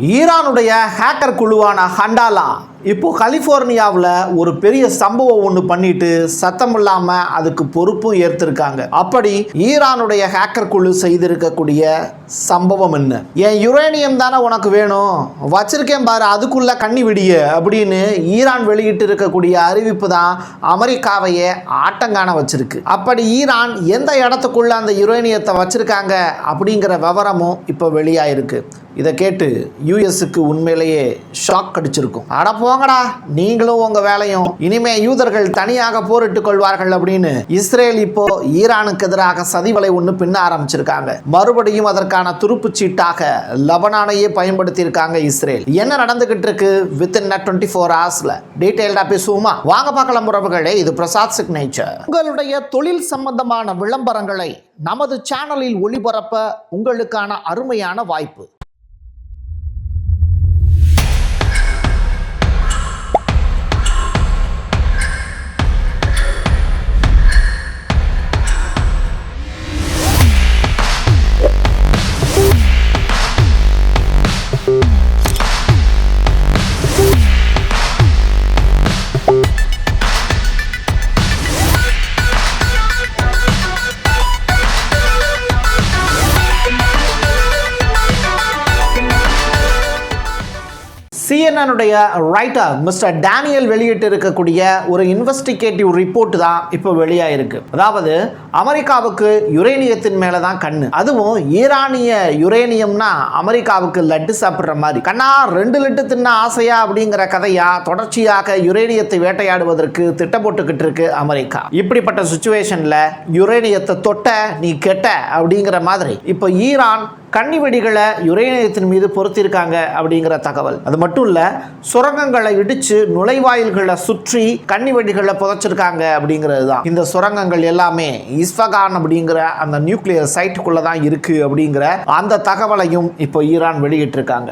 ஈரானுடைய ஹேக்கர் குழுவான ஹண்டாலா இப்போ கலிஃபோர்னியாவில் ஒரு பெரிய சம்பவம் ஒன்று பண்ணிட்டு சத்தம் இல்லாமல் அதுக்கு பொறுப்பும் ஏற்றிருக்காங்க. அப்படி ஈரானுடைய ஹேக்கர் குழு செய்திருக்கக்கூடிய சம்பவம் என்ன? என் யுரேனியம் தானே உனக்கு வேணும், வச்சிருக்கேன் பாரு, அதுக்குள்ள கண்ணி விடிய அப்படின்னு ஈரான் வெளியிட்டு இருக்கக்கூடிய அறிவிப்பு தான் அமெரிக்காவையே ஆட்டங்கான வச்சிருக்கு. அப்படி ஈரான் எந்த இடத்துக்குள்ள அந்த யுரேனியத்தை வச்சிருக்காங்க அப்படிங்கிற விவரமும் இப்போ வெளியாயிருக்கு. இதை கேட்டு யூஎஸ்க்கு உண்மையிலேயே ஷாக் அடிச்சிருக்கும். அட போங்கடா, நீங்களும் உங்க வேலையும், இனிமே யூதர்கள் தனியாக போரிட்டுக் கொள்வார்கள் அப்படின்னு இஸ்ரேல் இப்போ ஈரானுக்கு எதிராக சதிவலை ஒன்று பின்ன ஆரம்பிச்சிருக்காங்க. மறுபடியும் அதற்கான துருப்புச் சீட்டாக லெபனானையே பயன்படுத்தி இருக்காங்க இஸ்ரேல். என்ன நடந்துகிட்டு இருக்கு வித்தின் 24 ஹவர்ஸ்ல டீடைல்டா பேசுவோமா? வாங்க பார்க்கலாம் உறவுகளே. இது பிரசாத் சிக்னேச்சர். உங்களுடைய தொழில் சம்பந்தமான விளம்பரங்களை நமது சேனலில் ஒளிபரப்ப உங்களுக்கான அருமையான வாய்ப்பு. சிஎன்எனுடைய ரைட்டர் மிஸ்டர் டேனியல் வெளியிட்டு இருக்கக்கூடிய ஒரு இன்வெஸ்டிகேட்டிவ் ரிப்போர்ட் தான் இப்போ வெளியாயிருக்கு. அதாவது அமெரிக்காவுக்கு யுரேனியத்தின் மேல தான் கண்ணு, அதுவும் ஈரானிய யுரேனியம்னா அமெரிக்காவுக்கு லட்டு சாப்பிட்ற மாதிரி. கண்ணா 2 லட்டு தின்ன ஆசையா அப்படிங்கிற கதையா தொடர்ச்சியாக யுரேனியத்தை வேட்டையாடுவதற்கு திட்டம் போட்டுக்கிட்டு இருக்கு அமெரிக்கா. இப்படிப்பட்ட சுச்சுவேஷன்ல யுரேனியத்தை தொட்ட நீ கெட்ட அப்படிங்கிற மாதிரி இப்போ ஈரான் கன்னி வெடிகளை யுரேனியத்தின் மீது பொருத்திருக்காங்க அப்படிங்கிற தகவல். அது மட்டும் இல்ல, சுரங்கங்களை இடிச்சு நுழைவாயில்களை சுற்றி கன்னி வெடிகளை புதைச்சிருக்காங்க அப்படிங்கிறது தான். இந்த சுரங்கங்கள் எல்லாமே இஸ்ஃபகான் அப்படிங்கிற அந்த நியூக்ளியர் சைட்டுக்குள்ள தான் இருக்கு அப்படிங்கிற அந்த தகவலையும் இப்போ ஈரான் வெளியிட்டிருக்காங்க.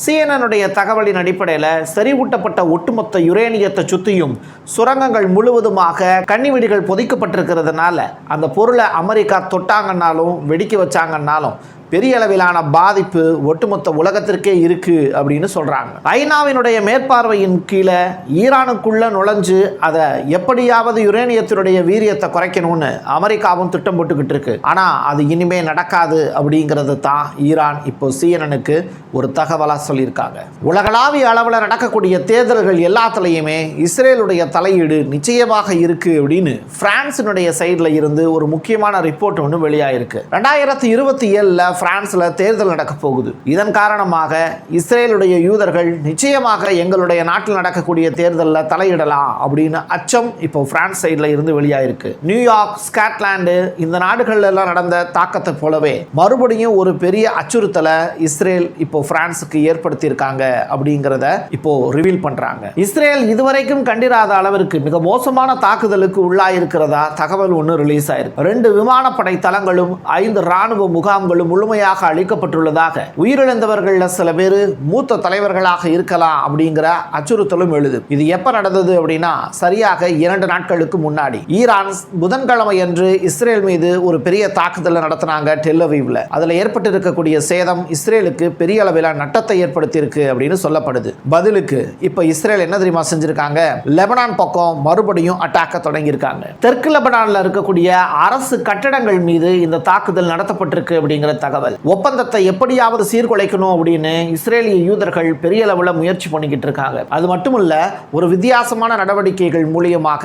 சிஎன்எனுடைய தகவலின் அடிப்படையில் செறிவூட்டப்பட்ட ஒட்டுமொத்த யுரேனியத்தை சுற்றியும் சுரங்கங்கள் முழுவதுமாக கன்னிவெடிகள் பொதிக்கப்பட்டிருக்கிறதுனால அந்த பொருளை அமெரிக்கா தொட்டாங்கன்னாலும் வெடிக்க வச்சாங்கன்னாலும் பெரிய அளவிலான பாதிப்பு ஒட்டுமொத்த உலகத்திற்கே இருக்கு அப்படின்னு சொல்றாங்க. ஐநாவினுடைய மேற்பார்வையின் கீழே ஈரானுக்குள்ள நுழைஞ்சு அதை எப்படியாவது யுரேனியத்தினுடைய வீரியத்தை குறைக்கணும்னு அமெரிக்காவும் திட்டம் போட்டுக்கிட்டு இருக்கு. ஆனா அது இனிமே நடக்காது அப்படிங்கிறது தான் ஈரான் இப்போ சிஎன்எனுக்கு ஒரு தகவலா சொல்லியிருக்காங்க. உலகளாவிய அளவில் நடக்கக்கூடிய தேர்தல்கள் எல்லாத்துலயுமே இஸ்ரேலுடைய தலையீடு நிச்சயமாக இருக்கு அப்படின்னு பிரான்சினுடைய சைட்ல இருந்து ஒரு முக்கியமான ரிப்போர்ட் ஒன்று வெளியாயிருக்கு. 2027 பிரான்ஸ்ல தேர்தல் நடக்க போகுது. இதன் காரணமாக இஸ்ரேலுடைய யூதர்கள் நிச்சயமாக எங்களுடைய நாட்டில் நடக்கக்கூடிய தேர்தலில் தலையிடலாம் அப்படின்னு அச்சம் இப்போ பிரான்ஸ் சைட்ல இருந்து வெளியாயிருக்கு. நியூயார்க், ஸ்காட்லாந்து இந்த நாடுகள்ல எல்லாம் நடந்த தாக்கத்தை போலவே மறுபடியும் ஒரு பெரிய அச்சுறுத்தலை இஸ்ரேல் இப்போ பிரான்ஸுக்கு ஏற்படுத்தி இருக்காங்க அப்படிங்கிறத இப்போ ரிவீல் பண்றாங்க. இஸ்ரேல் இதுவரைக்கும் கண்டிராத அளவிற்கு மிக மோசமான தாக்குதலுக்கு உள்ளாயிருக்கிறதா தகவல் ஒன்று ரிலீஸ் ஆயிருக்கு. 2 விமானப்படை தளங்களும் 5 ராணுவ முகாம்களும் முழுமையாக அளிக்கப்பட்டுள்ளதாக, உயிரிழந்தவர்கள் சில பேர் மூத்த தலைவர்களாக இருக்கலாம் அப்படிங்கிற அச்சுறுத்தலும் எழுது. இது எப்ப நடந்தது அப்படின்னா சரியாக 2 நாட்களுக்கு முன்னாடி ஈரான் புதன்கிழமை அன்று இஸ்ரேல் மீது ஒரு பெரிய தாக்குதல் நடத்தினாங்க டெல் அவீவ்ல. அதுல ஏற்பட்டு இருக்கக்கூடிய சேதம் இஸ்ரேலுக்கு பெரிய அளவிலான நட்டத்தை ஏற்படுத்தி இருக்கு அப்படின்னு சொல்லப்படுது. பதிலுக்கு இப்ப இஸ்ரேல் என்ன தெரியுமா செஞ்சிருக்காங்க? லெபனான் பக்கம் மறுபடியும் அட்டாக்க தொடங்கி இருக்காங்க. தெற்கு லெபனான்ல இருக்கக்கூடிய அரசு கட்டடங்கள் மீது இந்த தாக்குதல் நடத்தப்பட்டிருக்கு அப்படிங்கிற தகவல். ஒப்பந்தத்தை எப்படியாவது சீர்குலைக்கணும் அப்படின்னு இஸ்ரேலிய யூதர்கள் பெரிய அளவில் முயற்சி பண்ணிக்கிட்டு இருக்காங்க. அது மட்டுமல்ல, ஒரு வித்தியாசமான நடவடிக்கைகள் மூலியமாக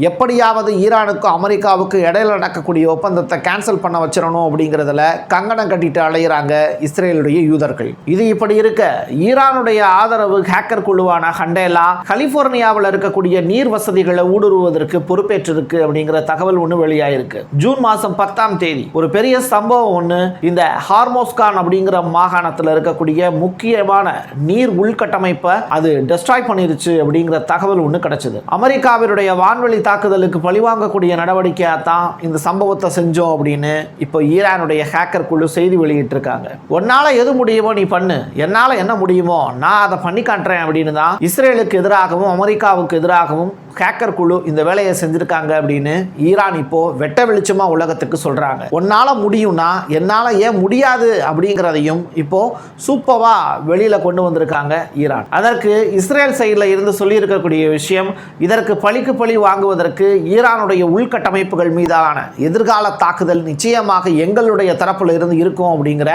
எப்படியாவது ஈரானுக்கும் அமெரிக்காவுக்கு இடையில நடக்கக்கூடிய ஒப்பந்தத்தை கேன்சல் பண்ண வச்சிடணும் அப்படிங்கிறதுல கங்கணம் கட்டிட்டு அலையிறாங்க இஸ்ரேலுடைய யூதர்கள். இது இப்படி இருக்க, ஈரானுடைய ஆதரவு ஹேக்கர் குழுவான ஹண்டேலா கலிபோர்னியாவில் இருக்கக்கூடிய நீர் வசதிகளை ஊடுருவதற்கு பொறுப்பேற்றிருக்கு அப்படிங்கிற தகவல் ஒன்று வெளியாயிருக்கு. ஜூன் மாதம் 10ஆம் தேதி ஒரு பெரிய சம்பவம் ஒன்று இந்த ஹார்மோஸ்கான் அப்படிங்கிற மாகாணத்தில் இருக்கக்கூடிய முக்கியமான நீர் உள்கட்டமைப்பை அது டெஸ்ட்ராய் பண்ணிருச்சு அப்படிங்கிற தகவல் ஒன்று கிடைச்சது. அமெரிக்காவினுடைய வான்வெளி தாக்குதலுக்கு பழிவாங்கக்கூடிய நடவடிக்கையா தான் இந்த சம்பவத்தை செஞ்சோம் அப்படின்னு இப்போ ஈரானுடைய ஹேக்கர் குழு செய்தி வெளியிட்டிருக்காங்க. உன்னால எது முடியுமோ நீ பண்ணு, என்னால என்ன முடியுமோ நான் அதை பண்ணி காட்டுறேன் அப்படின்னு தான் இஸ்ரேலுக்கு எதிராகவும் அமெரிக்காவுக்கு எதிராகவும் ஹேக்கர் குழு இந்த வேலையை செஞ்சிருக்காங்க அப்படின்னு ஈரான் இப்போ வெட்ட வெளிச்சமா உலகத்துக்கு சொல்றாங்க. உன்னால முடியும்னா என்னால ஏன் முடியாது அப்படிங்கிறதையும் இப்போ சூப்பரா வெளியில கொண்டு வந்திருக்காங்க ஈரான். அதற்கு இஸ்ரேல் சைடில் இருந்து சொல்லி இருக்கக்கூடிய விஷயம், இதற்கு பழிக்கு பழி வாங்குவதற்கு ஈரானுடைய உள்கட்டமைப்புகள் மீதான எதிர்கால தாக்குதல் நிச்சயமாக எங்களுடைய தரப்புல இருந்து இருக்கும் அப்படிங்கிற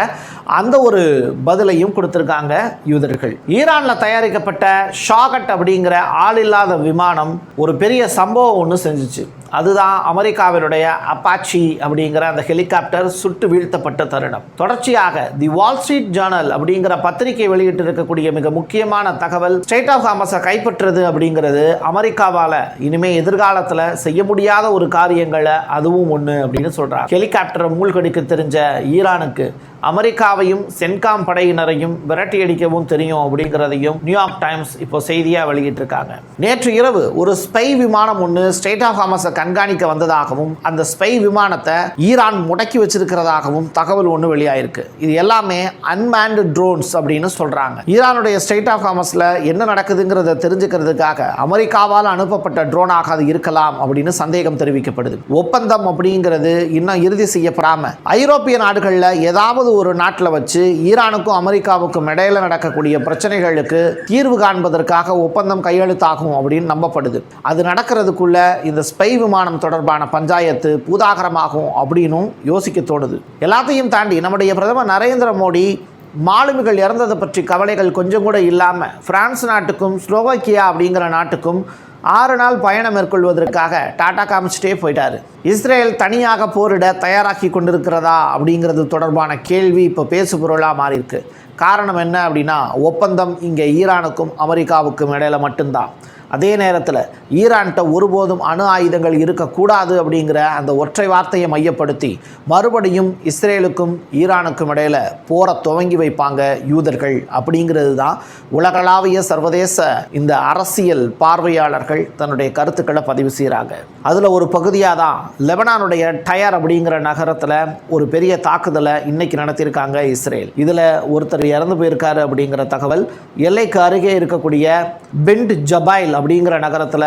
அந்த ஒரு பதிலையும் கொடுத்திருக்காங்க யூதர்கள். ஈரான்ல தயாரிக்கப்பட்ட ஷாகட் அப்படிங்கிற ஆள் இல்லாத விமானம் ஒரு பெரிய சம்பவம் ஒன்று செஞ்சுச்சு. அதுதான் அமெரிக்காவினுடைய அப்பாச்சி அப்படிங்கிற அந்த ஹெலிகாப்டர் சுட்டு வீழ்த்தப்பட்ட தருணம். தொடர்ச்சியாக தி வால் ஸ்ட்ரீட் ஜேர்னல் அப்படிங்கிற பத்திரிகை வெளியிட்டு இருக்கக்கூடிய மிக முக்கியமான தகவல், ஸ்ட்ரெய்ட் ஆஃப் ஹார்மஸை கைப்பற்றுறது அப்படிங்கிறது அமெரிக்காவால் இனிமே எதிர்காலத்தில் செய்ய முடியாத ஒரு காரியங்களை அதுவும் ஒன்று அப்படின்னு சொல்றாங்க. ஹெலிகாப்டரை மூழ்கடிக்க தெரிஞ்ச ஈரானுக்கு அமெரிக்காவையும் சென்காம் படையினரையும் விரட்டி அடிக்கவும் தெரியும் அப்படிங்கிறதையும் நியூயார்க் டைம்ஸ் இப்போ செய்தியாக வெளியிட்டிருக்காங்க. நேற்று இரவு ஒரு ஸ்பை விமானம் ஒன்று ஸ்ட்ரெய்ட் ஆஃப் ஹார்மஸை கண்காணிக்க வந்ததாகவும் அந்த ஸ்பை விமானத்தை ஈரான் முடக்கி வச்சிருக்கிறதாகவும் தகவல் ஒன்று வெளியாயிருக்கு. இது எல்லாமே அன்மேன்டு ட்ரோன்ஸ் அப்படின்னு சொல்றாங்க. ஈரானுடைய ஸ்ட்ரெய்ட் ஆஃப் ஹார்மஸில் என்ன நடக்குதுங்கிறத தெரிஞ்சுக்கிறதுக்காக அமெரிக்காவால் அனுப்பப்பட்ட ட்ரோனாக அது இருக்கலாம் அப்படின்னு சந்தேகம் தெரிவிக்கப்படுது. ஒப்பந்தம் அப்படிங்கிறது இன்னும் இறுதி செய்யப்படாம ஐரோப்பிய நாடுகளில் ஏதாவது ஒரு நாட்டில் வச்சு ஈரானுக்கும் அமெரிக்காவுக்கும் இடையில நடக்கக்கூடிய பிரச்சனைகளுக்கு தீர்வு காண்பதற்காக ஒப்பந்தம் கையெழுத்தாகும் அப்படின்னு நம்பப்படுது. அது நடக்கிறதுக்குள்ள இந்த ஸ்பை விமானம் தொடர்பான பஞ்சாயத்து பூதாகரமாகும் அப்படின்னும் யோசிக்க தோணுது. எல்லாத்தையும் தாண்டி நம்முடைய பிரதமர் நரேந்திர மோடி மாலுமிகள் இறந்ததை பற்றி கவலைகள் கொஞ்சம் கூட இல்லாமல் பிரான்ஸ் நாட்டுக்கும் ஸ்லோவாக்கியா அப்படிங்கிற நாட்டுக்கும் 6 நாள் பயணம் மேற்கொள்வதற்காக டாடா காமிச்சிட்டே போயிட்டாரு. இஸ்ரேல் தனியாக போரிட தயாராகி கொண்டிருக்கிறதா அப்படிங்கிறது தொடர்பான கேள்வி இப்போ பேசு பொருளாக மாறி இருக்கு. காரணம் என்ன அப்படின்னா, ஒப்பந்தம் இங்கே ஈரானுக்கும் அமெரிக்காவுக்கும் இடையில மட்டும்தான். அதே நேரத்தில் ஈரான்கிட்ட ஒருபோதும் அணு ஆயுதங்கள் இருக்கக்கூடாது அப்படிங்கிற அந்த ஒற்றை வார்த்தையை மையப்படுத்தி மறுபடியும் இஸ்ரேலுக்கும் ஈரானுக்கும் இடையில போரை துவங்கி வைப்பாங்க யூதர்கள் அப்படிங்கிறது தான் உலகளாவிய சர்வதேச இந்த அரசியல் பார்வையாளர்கள் தன்னுடைய கருத்துக்களை பதிவு செய்கிறாங்க. அதில் ஒரு பகுதியாக தான் லெபனானுடைய டயர் அப்படிங்கிற நகரத்தில் ஒரு பெரிய தாக்குதலை இன்னைக்கு நடத்தியிருக்காங்க இஸ்ரேல். இதில் ஒருத்தர் இறந்து போயிருக்காரு அப்படிங்கிற தகவல். எல்லைக்கு அருகே இருக்கக்கூடிய பெண்ட் ஜபைல் அப்படிங்கிற நகரத்தில்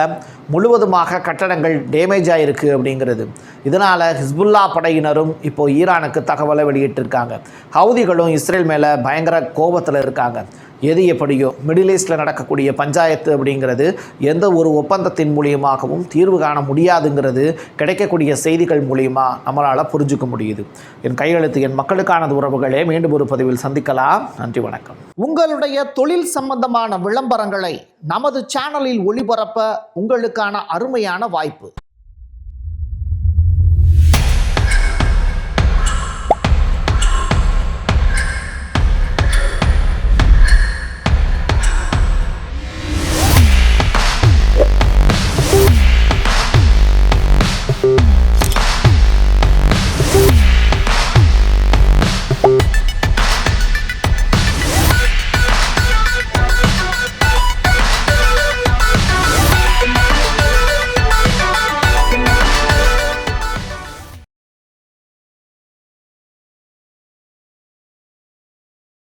முழுவதுமாக கட்டடங்கள் டேமேஜ் ஆகிருக்கு அப்படிங்கிறது. இதனால் ஹிஸ்புல்லா படையினரும் இப்போ ஈரானுக்கு தகவலை வெளியிட்டிருக்காங்க. ஹவுதிகளும் இஸ்ரேல் மேலே பயங்கர கோபத்தில் இருக்காங்க. எது எப்படியோ மிடில் ஈஸ்டில் நடக்கக்கூடிய பஞ்சாயத்து அப்படிங்கிறது எந்த ஒரு ஒப்பந்தத்தின் மூலியமாகவும் தீர்வு காண முடியாதுங்கிறது கிடைக்கக்கூடிய செய்திகள் மூலியமாக நம்மளால் புரிஞ்சுக்க முடியுது. என் கையெழுத்து என் மக்களுக்கானது உறவுகளே. மீண்டும் ஒரு பதிவில் சந்திக்கலாம். நன்றி, வணக்கம். உங்களுடைய தொழில் சம்பந்தமான விளம்பரங்களை நமது சேனலில் ஒளிபரப்ப உங்களுக்கான அருமையான வாய்ப்பு.